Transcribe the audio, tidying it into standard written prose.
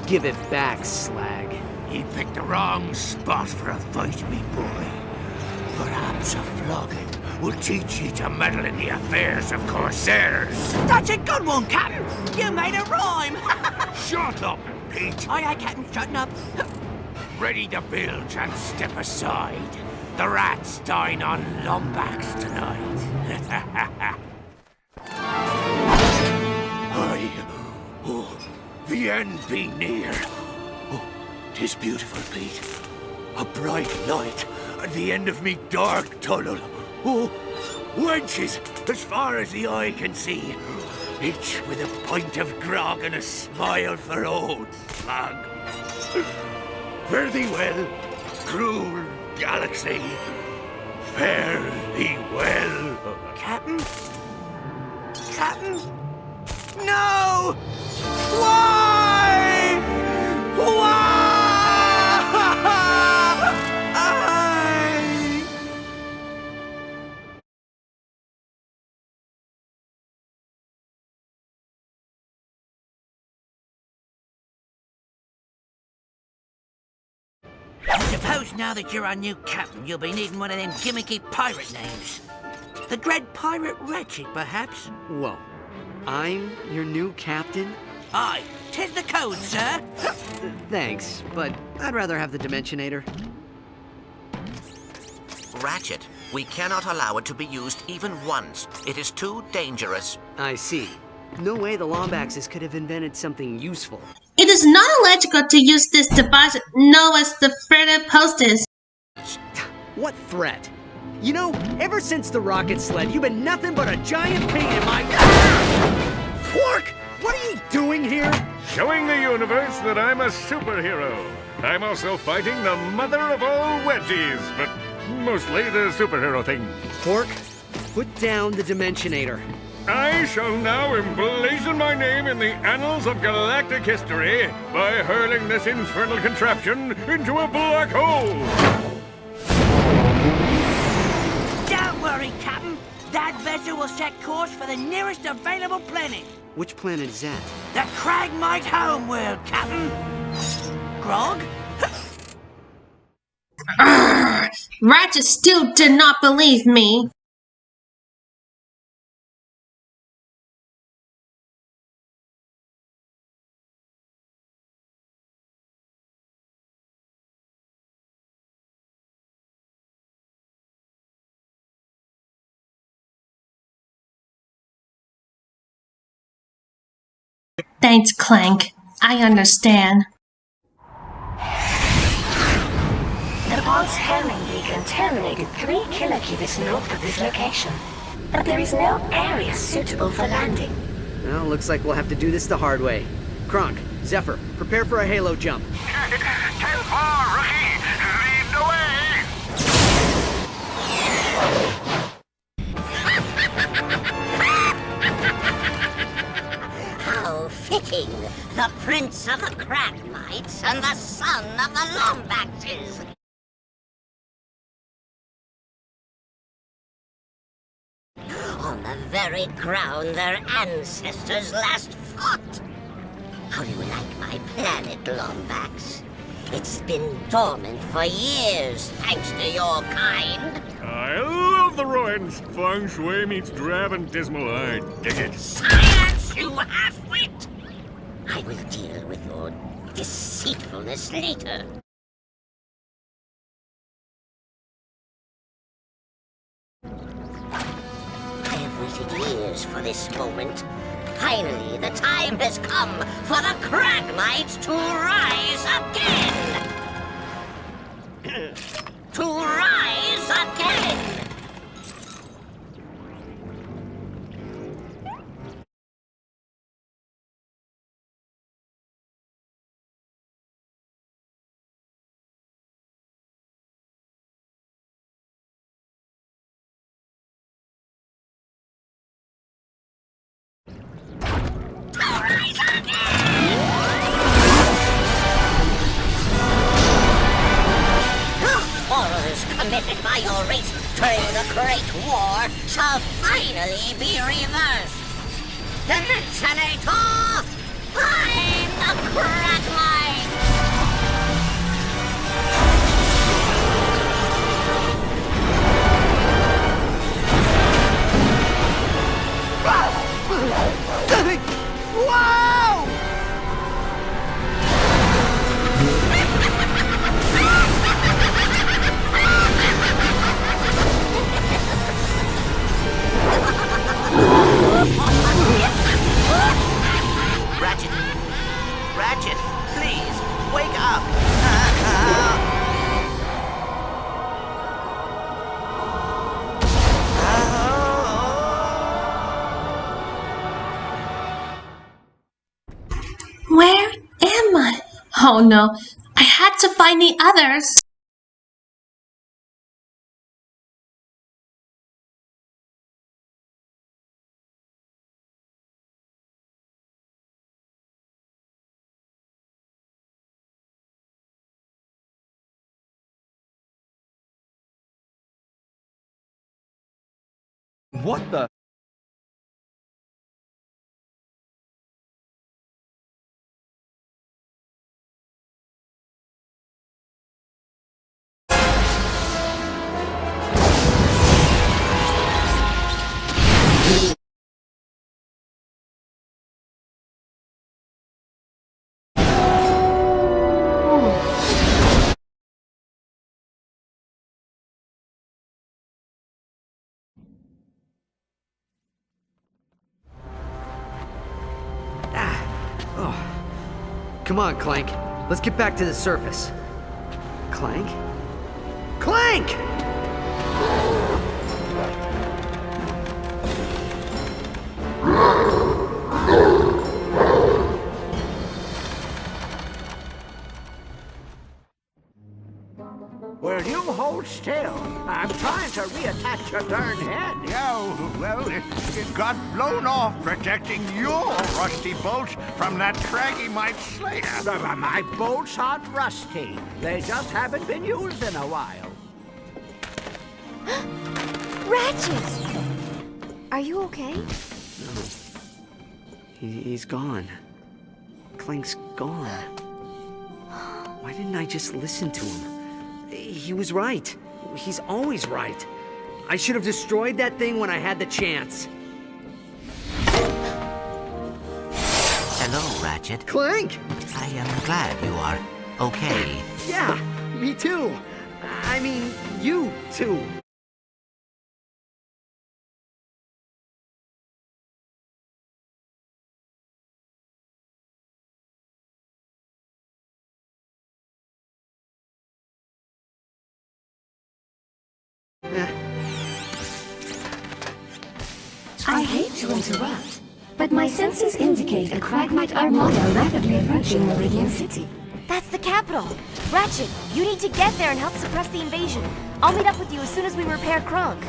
Give it back, slag. He picked the wrong spot for a fight, me boy. Perhaps a flogging will teach ye to meddle in the affairs of corsairs. That's a good one, Captain. You made a rhyme. Shut up, Pete. Aye, Captain, shutting up. Ready to bilge and step aside. The rats dine on lumbax tonight. Aye. Oh, the end be near. Oh, 'tis beautiful, Pete. A bright light at the end of me dark tunnel. Oh, wenches as far as the eye can see. Each with a pint of grog and a smile for old slag. Fare thee well, cruel galaxy. Fare thee well. Captain? Captain? No! Why? Why? I suppose now that you're our new captain, you'll be needing one of them gimmicky pirate names. The Dread Pirate Ratchet, perhaps? Whoa. I'm your new captain? Aye, 'tis the code, sir. Thanks, but I'd rather have the Dimensionator. Ratchet, we cannot allow it to be used even once. It is too dangerous. I see. No way the Lombaxes could have invented something useful. It is not illegal to use this device known as the threaded posters. What threat? You know, ever since the rocket sled, you've been nothing but a giant pain in my... Quark! What are you doing here? Showing the universe that I'm a superhero. I'm also fighting the mother of all wedgies, but mostly the superhero thing. Quark, put down the Dimensionator. I shall now emblazon my name in the annals of galactic history by hurling this infernal contraption into a black hole. Don't worry, Captain. That vessel will set course for the nearest available planet. Which planet is that? The Cragmite homeworld, Captain. Grog? Ratchet still did not believe me. Thanks, Clank. I understand. The pod's homing beacon terminated 3 kilokubits north of this location, but there is no area suitable for landing. Well, looks like we'll have to do this the hard way. Kronk, Zephyr, prepare for a halo jump. 10-4, rookie! Lead the way! How fitting! The Prince of the Cragmites and the son of the Lombaxes! On the very ground their ancestors last fought! How do you like my planet, Lombax? It's been dormant for years, thanks to your kind. I love the ruins. Feng Shui meets drab and dismal. I dig it. Silence, you half-wit! I will deal with your deceitfulness later. I've waited years for this moment. Finally, the time has come for the Cragmites to rise again! To rise again! Committed by your race during the Great War shall finally be reversed. Dimensionator, find the Cragmite! Oh no, I had to find the others. What the? Come on, Clank. Let's get back to the surface. Clank? Clank! Will you hold still? I'm trying to reattach your darn head. Yeah, well, it got blown off protecting your rusty bolts from that craggy Mike Slayer. My bolts aren't rusty. They just haven't been used in a while. Ratchet! Are you okay? He's gone. Clank's gone. Why didn't I just listen to him? He was right. He's always right. I should have destroyed that thing when I had the chance. Hello, Ratchet. Clank! I am glad you are okay. Yeah, me too. I mean, you too. I hate to interrupt, but my senses indicate a Cragmite armada rapidly approaching Meridian City. That's the capital. Ratchet, you need to get there and help suppress the invasion. I'll meet up with you as soon as we repair Cronk.